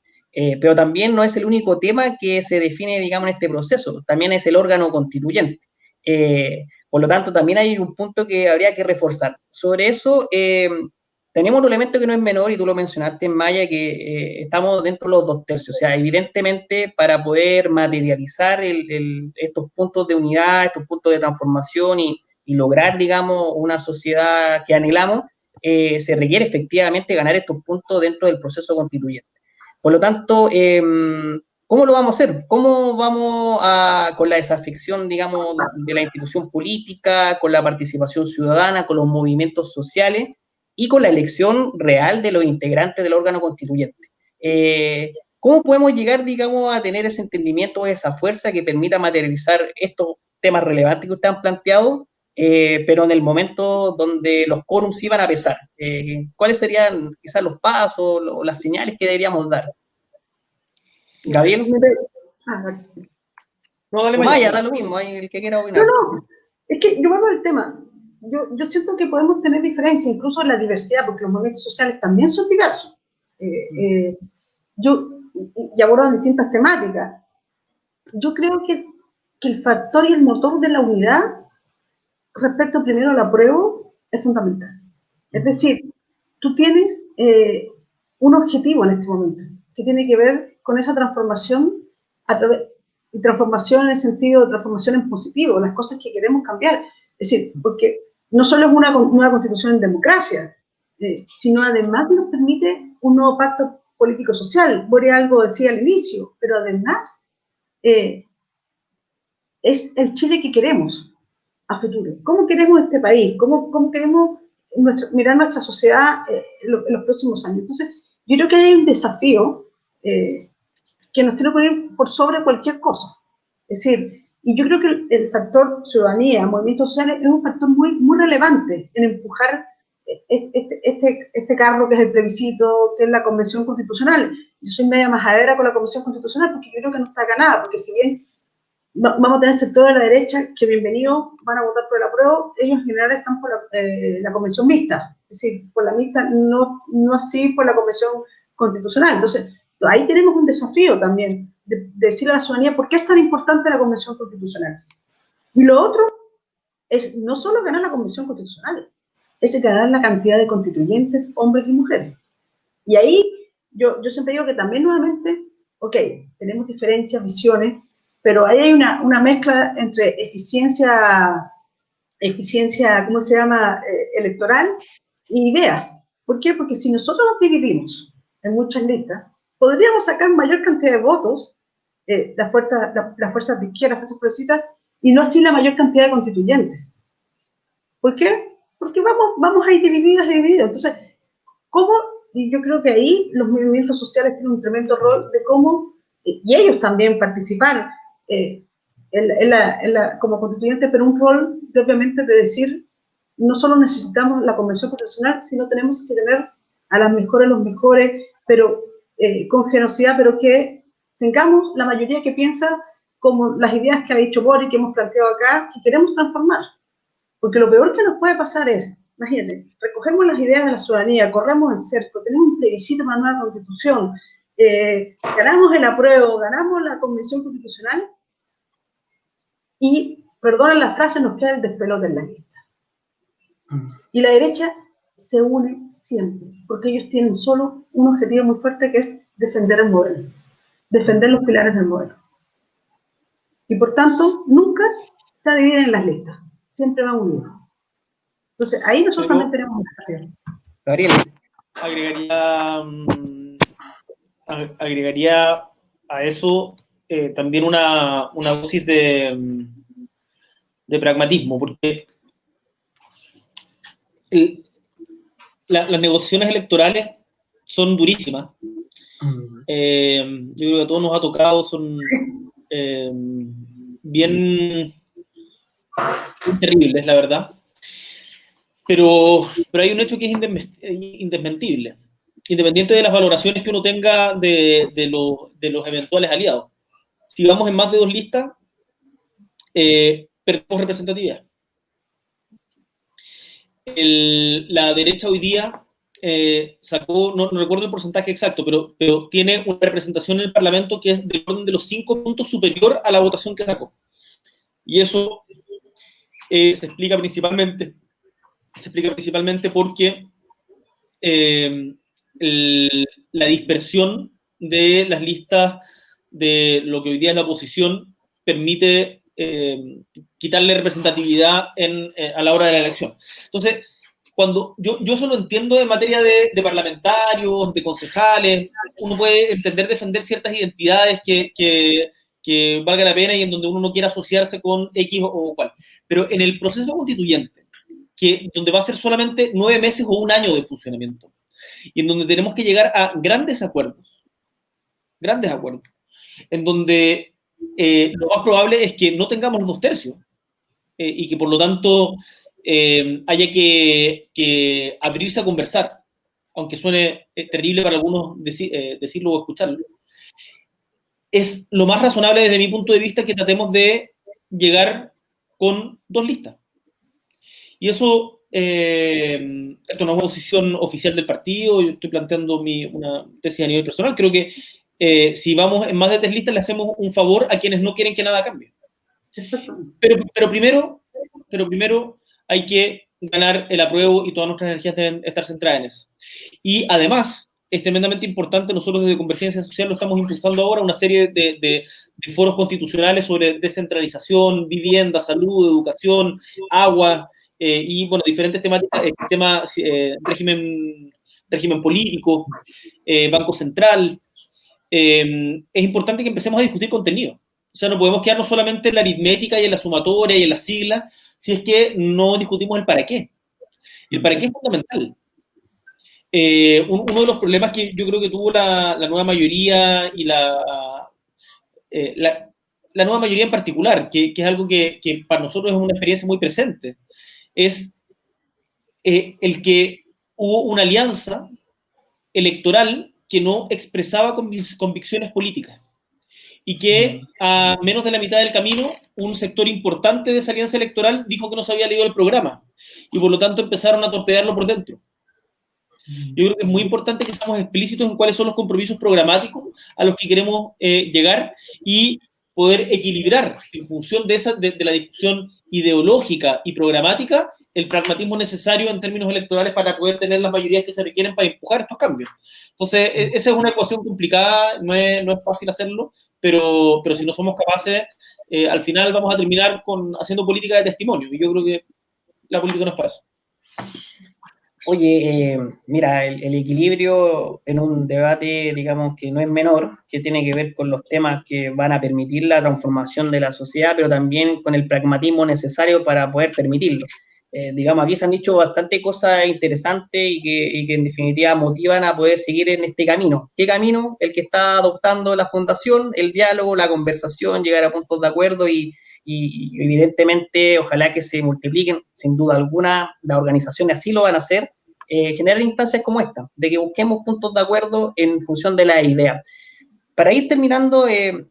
pero también no es el único tema que se define, digamos, en este proceso, también es el órgano constituyente. Por lo tanto, también hay un punto que habría que reforzar. Sobre eso, tenemos un elemento que no es menor, y tú lo mencionaste, Maya, que estamos dentro de los 2/3. O sea, evidentemente, para poder materializar estos puntos de unidad, estos puntos de transformación y lograr, digamos, una sociedad que anhelamos, se requiere efectivamente ganar estos puntos dentro del proceso constituyente. Por lo tanto, ¿cómo lo vamos a hacer? ¿Cómo vamos con la desafección, digamos, de la institución política, con la participación ciudadana, con los movimientos sociales y con la elección real de los integrantes del órgano constituyente? ¿Cómo podemos llegar, digamos, a tener ese entendimiento, esa fuerza que permita materializar estos temas relevantes que ustedes han planteado, pero en el momento donde los quórums iban a pesar? ¿Cuáles serían quizás los pasos o las señales que deberíamos dar? Gabriel. No, dale, O Maya, da Maya. lo mismo, hay el que quiera No, opinar. es que yo vuelvo al tema. Yo siento que podemos tener diferencias, incluso en la diversidad, porque los movimientos sociales también son diversos. Y abordan distintas temáticas. Yo creo que el factor y el motor de la unidad respecto primero al apruebo es fundamental. Es decir, tú tienes un objetivo en este momento que tiene que ver con esa transformación y transformación en el sentido de transformación en positivo, las cosas que queremos cambiar. Es decir, porque no solo es una nueva constitución en democracia, sino además nos permite un nuevo pacto político-social. Boris algo decía al inicio, pero además es el Chile que queremos a futuro. ¿Cómo queremos este país? ¿Cómo queremos mirar nuestra sociedad en los próximos años? Entonces, yo creo que hay un desafío que nos tiene que poner por sobre cualquier cosa. Es decir, y yo creo que el factor ciudadanía, movimientos sociales, es un factor muy relevante en empujar este carro que es el plebiscito, que es la Convención Constitucional. Yo soy media majadera con la Convención Constitucional porque yo creo que no está ganada, porque si bien vamos a tener sectores de la derecha que bienvenidos van a votar por el apruebo, ellos en general están por la convención mixta, es decir, por la mixta, no así por la convención constitucional. Entonces, ahí tenemos un desafío también de decirle a la ciudadanía por qué es tan importante la convención constitucional. Y lo otro es no solo ganar la convención constitucional, es ganar la cantidad de constituyentes, hombres y mujeres. Y ahí yo siempre digo que también nuevamente, ok, tenemos diferencias, visiones, pero ahí hay una mezcla entre eficiencia, ¿cómo se llama?, electoral e ideas. ¿Por qué? Porque si nosotros nos dividimos en muchas listas, podríamos sacar mayor cantidad de votos, las fuerzas de izquierda, las fuerzas progresistas, y no así la mayor cantidad de constituyentes. ¿Por qué? Porque vamos a ir divididas. Entonces, ¿cómo? Y yo creo que ahí los movimientos sociales tienen un tremendo rol de cómo, y ellos también participan como constituyentes, pero un rol de, obviamente, de decir, no solo necesitamos la Convención Constitucional, sino tenemos que tener a las mejores, los mejores, pero con generosidad, pero que tengamos la mayoría que piensa como las ideas que ha dicho Boris, que hemos planteado acá, que queremos transformar. Porque lo peor que nos puede pasar es, imagínate, recogemos las ideas de la ciudadanía, corremos el cerco, tenemos un plebiscito para una nueva constitución, ganamos el apruebo, ganamos la convención constitucional y, perdonen la frase, nos queda el despelote en la lista. Y la derecha se une siempre, porque ellos tienen solo un objetivo muy fuerte que es defender el modelo, defender los pilares del modelo. Y por tanto, nunca se dividen en las listas, siempre van unidos. Entonces, ahí nosotros también tenemos un desafío. Gabriel. Agregaría a eso también una dosis de pragmatismo, porque las negociaciones electorales son durísimas. Yo creo que a todos nos ha tocado, son bien terribles, la verdad. Pero hay un hecho que es indesmentible, independiente de las valoraciones que uno tenga de los eventuales aliados. Si vamos en más de 2 listas, perdemos representatividad. La derecha hoy día sacó, no recuerdo el porcentaje exacto, pero tiene una representación en el Parlamento que es del orden de los 5 puntos superior a la votación que sacó. Y eso se explica principalmente porque la dispersión de las listas de lo que hoy día es la oposición permite quitarle representatividad a la hora de la elección. Entonces, cuando yo eso lo entiendo en materia de parlamentarios, de concejales, uno puede entender defender ciertas identidades que valga la pena y en donde uno no quiera asociarse con X o cual. Pero en el proceso constituyente, donde va a ser solamente 9 meses o 1 año de funcionamiento, y en donde tenemos que llegar a grandes acuerdos, en donde lo más probable es que no tengamos los 2/3 y que por lo tanto haya que abrirse a conversar, aunque suene terrible para algunos decirlo o escucharlo. Es lo más razonable desde mi punto de vista que tratemos de llegar con 2 listas. Y eso, esto no es una posición oficial del partido, yo estoy planteando una tesis a nivel personal, creo que si vamos en más de 3 listas le hacemos un favor a quienes no quieren que nada cambie. Pero primero hay que ganar el apruebo y todas nuestras energías deben estar centradas en eso. Y además, es tremendamente importante, nosotros desde Convergencia Social lo estamos impulsando ahora, una serie de foros constitucionales sobre descentralización, vivienda, salud, educación, agua, y bueno, diferentes temáticas, régimen político, Banco Central. Es importante que empecemos a discutir contenido. O sea, no podemos quedarnos solamente en la aritmética y en la sumatoria y en las siglas, si es que no discutimos el para qué. Y el para qué es fundamental. Uno de los problemas que yo creo que tuvo la nueva mayoría y la nueva mayoría en particular, que es algo que para nosotros es una experiencia muy presente, es el que hubo una alianza electoral que no expresaba convicciones políticas y que a menos de la mitad del camino un sector importante de esa alianza electoral dijo que no se había leído el programa y por lo tanto empezaron a torpedearlo por dentro. Yo creo que es muy importante que seamos explícitos en cuáles son los compromisos programáticos a los que queremos llegar y poder equilibrar en función de la discusión ideológica y programática el pragmatismo necesario en términos electorales para poder tener las mayorías que se requieren para empujar estos cambios. Entonces, esa es una ecuación complicada, no es fácil hacerlo, pero si no somos capaces, al final vamos a terminar haciendo política de testimonio, y yo creo que la política no es para eso. Oye, mira, el equilibrio en un debate, digamos, que no es menor, que tiene que ver con los temas que van a permitir la transformación de la sociedad, pero también con el pragmatismo necesario para poder permitirlo. Digamos, aquí se han dicho bastante cosas interesantes y que en definitiva motivan a poder seguir en este camino. ¿Qué camino? El que está adoptando la Fundación, el diálogo, la conversación, llegar a puntos de acuerdo y evidentemente ojalá que se multipliquen, sin duda alguna, las organizaciones así lo van a hacer, generar instancias como esta, de que busquemos puntos de acuerdo en función de la idea. Para ir terminando,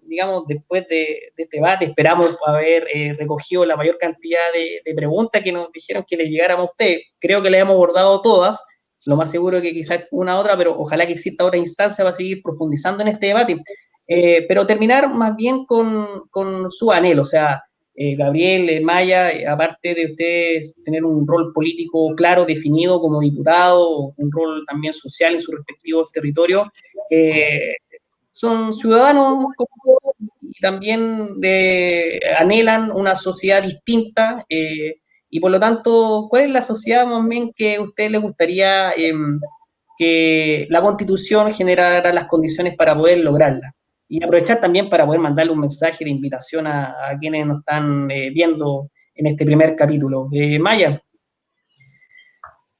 digamos, después de este debate, esperamos haber recogido la mayor cantidad de preguntas que nos dijeron que le llegáramos a ustedes. Creo que le hemos abordado todas, lo más seguro que quizás una otra, pero ojalá que exista otra instancia para seguir profundizando en este debate. Pero terminar más bien con su anhelo, o sea, Gabriel, Maya, aparte de ustedes tener un rol político claro, definido como diputado, un rol también social en sus respectivos territorios, son ciudadanos como y también anhelan una sociedad distinta y por lo tanto, ¿cuál es la sociedad más bien que a usted le gustaría que la Constitución generara las condiciones para poder lograrla? Y aprovechar también para poder mandarle un mensaje de invitación a quienes nos están viendo en este primer capítulo. Maya.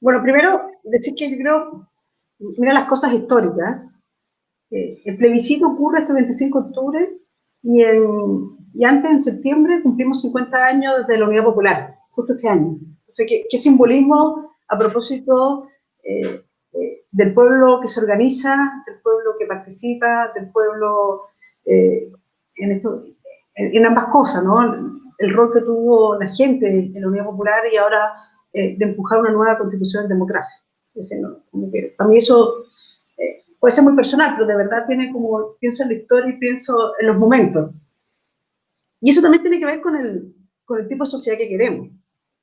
Bueno, primero, decir que yo creo, mira las cosas históricas. El plebiscito ocurre este 25 de octubre y antes, en septiembre, cumplimos 50 años desde la Unidad Popular, justo este año. Entonces, ¿qué simbolismo a propósito del pueblo que se organiza, del pueblo que participa, del pueblo en ambas cosas, ¿no? El rol que tuvo la gente en la Unidad Popular y ahora de empujar una nueva constitución en democracia. Entonces, ¿no? Como que, para mí eso puede ser muy personal, pero de verdad tiene como, pienso en la historia y pienso en los momentos. Y eso también tiene que ver con el tipo de sociedad que queremos,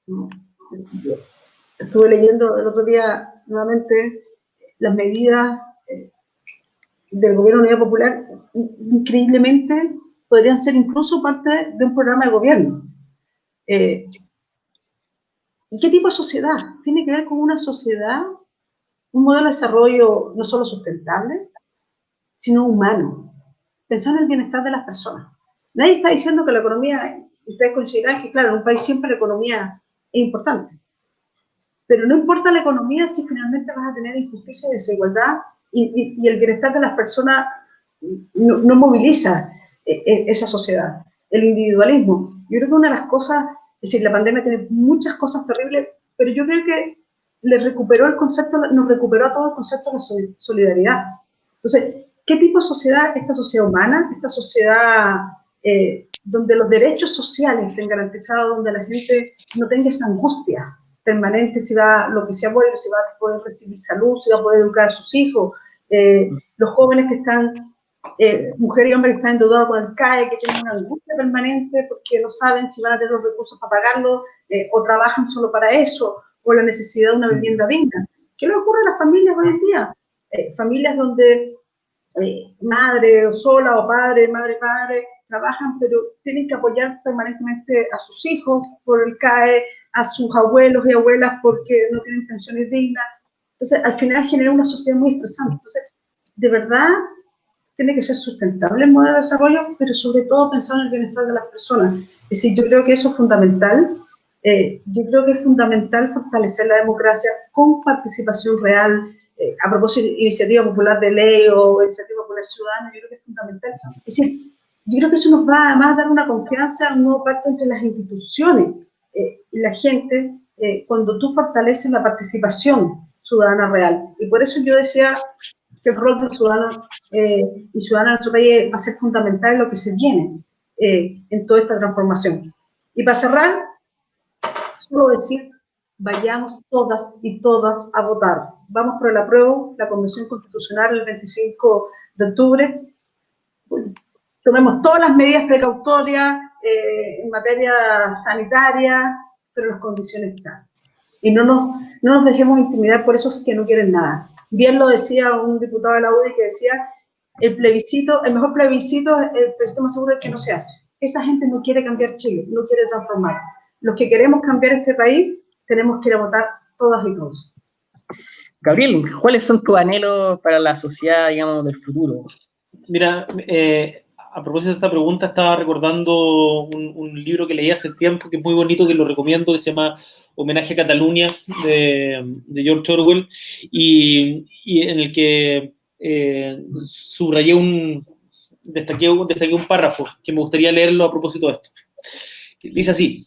¿no? Estuve leyendo el otro día nuevamente las medidas del gobierno de la Unidad Popular, increíblemente podrían ser incluso parte de un programa de gobierno. ¿Y qué tipo de sociedad? Tiene que ver con una sociedad, un modelo de desarrollo no solo sustentable, sino humano, pensando en el bienestar de las personas. Nadie está diciendo que la economía, ustedes consideran que, claro, en un país siempre la economía es importante, pero no importa la economía si finalmente vas a tener injusticia y desigualdad y el bienestar de las personas no moviliza esa sociedad. El individualismo, yo creo que una de las cosas, es decir, la pandemia tiene muchas cosas terribles, pero yo creo que nos recuperó a todo el concepto de la solidaridad. Entonces, ¿qué tipo de sociedad? Esta sociedad humana, esta sociedad donde los derechos sociales estén garantizados, donde la gente no tenga esa angustia permanente si va, lo que sea bueno, si va a poder recibir salud, si va a poder educar a sus hijos, los jóvenes que están, mujeres y hombres que están endeudados con el CAE, que tienen una angustia permanente porque no saben si van a tener los recursos para pagarlo, o trabajan solo para eso, o la necesidad de una vivienda digna. ¿Qué le ocurre a las familias hoy en día? Familias donde madre o sola o padre, madre, trabajan, pero tienen que apoyar permanentemente a sus hijos por el CAE, a sus abuelos y abuelas porque no tienen pensiones dignas. Entonces, al final genera una sociedad muy estresante. Entonces, de verdad, tiene que ser sustentable el modelo de desarrollo, pero sobre todo pensar en el bienestar de las personas. Es decir, yo creo que eso es fundamental. Yo creo que es fundamental fortalecer la democracia con participación real. A propósito de iniciativa popular de ley o iniciativa popular ciudadana, yo creo que es fundamental. Es decir, yo creo que eso nos va además a dar una confianza, un nuevo pacto entre las instituciones y la gente cuando tú fortaleces la participación ciudadana real. Y por eso yo decía que el rol del ciudadano y ciudadana de nuestro país va a ser fundamental en lo que se viene en toda esta transformación. Y para cerrar, solo decir, vayamos todas y todas a votar. Vamos por el apruebo, la Convención Constitucional el 25 de octubre. Tomemos todas las medidas precautorias en materia sanitaria, pero las condiciones están. Y no nos dejemos intimidar por esos que no quieren nada. Bien lo decía un diputado de la UDI que decía, el mejor plebiscito, el plebiscito más seguro es que no se hace. Esa gente no quiere cambiar Chile, no quiere transformar. Los que queremos cambiar este país, tenemos que ir a votar todas y todos. Gabriel, ¿cuáles son tus anhelos para la sociedad, digamos, del futuro? Mira, a propósito de esta pregunta, estaba recordando un libro que leí hace tiempo, que es muy bonito, que lo recomiendo, que se llama Homenaje a Cataluña, de George Orwell, y en el que destaqué un párrafo que me gustaría leerlo a propósito de esto. Dice así: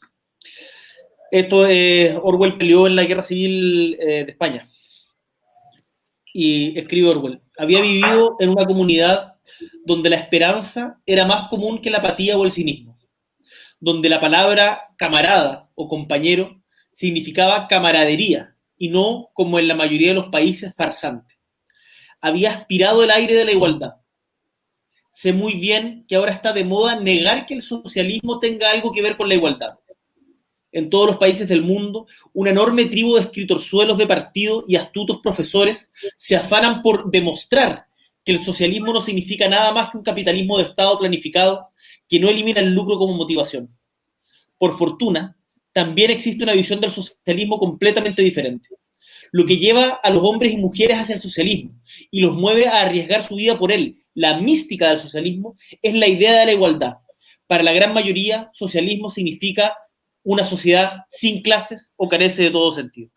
Orwell peleó en la Guerra Civil de España, y escribe Orwell: había vivido en una comunidad donde la esperanza era más común que la apatía o el cinismo, donde la palabra camarada o compañero significaba camaradería y no, como en la mayoría de los países, farsante. Había aspirado el aire de la igualdad. Sé muy bien que ahora está de moda negar que el socialismo tenga algo que ver con la igualdad. En todos los países del mundo, una enorme tribu de escritorzuelos de partido y astutos profesores se afanan por demostrar que el socialismo no significa nada más que un capitalismo de Estado planificado que no elimina el lucro como motivación. Por fortuna, también existe una visión del socialismo completamente diferente, lo que lleva a los hombres y mujeres hacia el socialismo y los mueve a arriesgar su vida por él. La mística del socialismo es la idea de la igualdad. Para la gran mayoría, socialismo significa una sociedad sin clases o carece de todo sentido.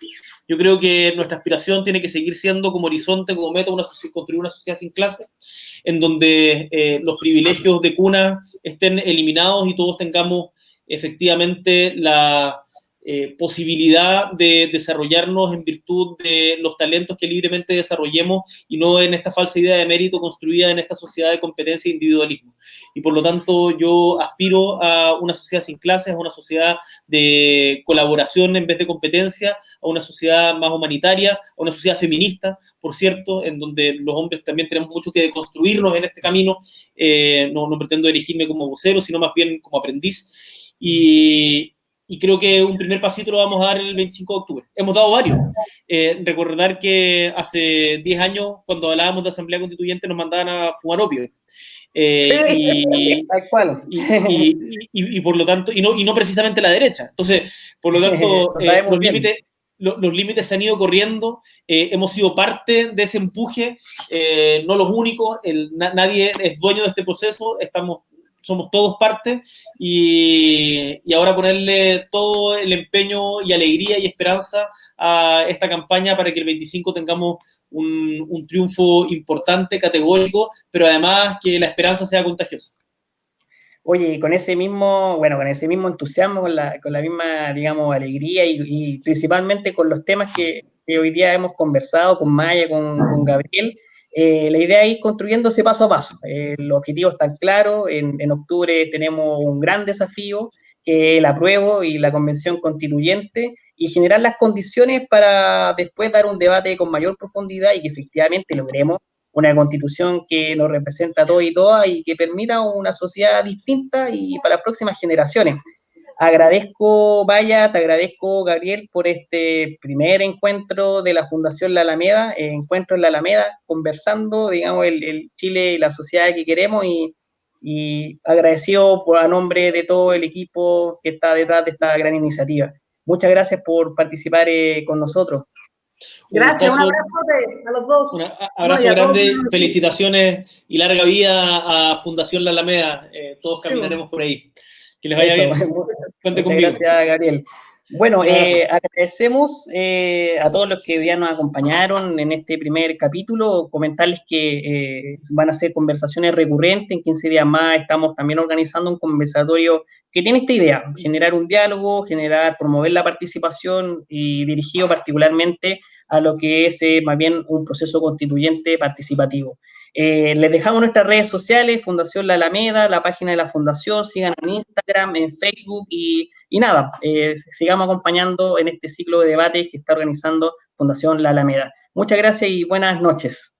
Yo creo que nuestra aspiración tiene que seguir siendo como horizonte, como meta, construir una sociedad sin clases, en donde los privilegios de cuna estén eliminados y todos tengamos efectivamente la posibilidad de desarrollarnos en virtud de los talentos que libremente desarrollemos y no en esta falsa idea de mérito construida en esta sociedad de competencia e individualismo. Y por lo tanto yo aspiro a una sociedad sin clases, a una sociedad de colaboración en vez de competencia, a una sociedad más humanitaria, a una sociedad feminista, por cierto, en donde los hombres también tenemos mucho que construirnos en este camino. No pretendo erigirme como vocero, sino más bien como aprendiz. Y creo que un primer pasito lo vamos a dar el 25 de octubre. Hemos dado varios. Recordar que hace 10 años, cuando hablábamos de Asamblea Constituyente, nos mandaban a fumar opio. Y por lo tanto, y no precisamente la derecha. Entonces, por lo tanto, los límites se han ido corriendo, hemos sido parte de ese empuje, no los únicos, nadie es dueño de este proceso, somos todos parte, y ahora ponerle todo el empeño y alegría y esperanza a esta campaña para que el 25 tengamos un triunfo importante, categórico, pero además que la esperanza sea contagiosa. Oye, con ese mismo entusiasmo, con la misma, digamos, alegría y principalmente con los temas que hoy día hemos conversado con Maya, con Gabriel, la idea es ir construyéndose paso a paso. Los objetivos están claros. En octubre tenemos un gran desafío, que es el apruebo y la convención constituyente, y generar las condiciones para después dar un debate con mayor profundidad y que efectivamente logremos una constitución que nos representa a todos y todas y que permita una sociedad distinta y para las próximas generaciones. Agradezco, Maya, te agradezco, Gabriel, por este primer encuentro de la Fundación La Alameda, encuentro en La Alameda, conversando, digamos, el Chile y la sociedad que queremos, y agradecido a nombre de todo el equipo que está detrás de esta gran iniciativa. Muchas gracias por participar con nosotros. Gracias, un abrazo a los dos. Un abrazo grande, felicitaciones y larga vida a Fundación La Alameda. Todos caminaremos por ahí. Que les vaya bien. Cuente conmigo. Gracias, Gabriel. Bueno, agradecemos a todos los que hoy día nos acompañaron en este primer capítulo. Comentarles que van a ser conversaciones recurrentes. En 15 días más estamos también organizando un conversatorio que tiene esta idea: generar un diálogo, promover la participación y dirigido particularmente a lo que es más bien un proceso constituyente participativo. Les dejamos nuestras redes sociales, Fundación La Alameda, la página de la Fundación, sigan en Instagram, en Facebook y nada, sigamos acompañando en este ciclo de debates que está organizando Fundación La Alameda. Muchas gracias y buenas noches.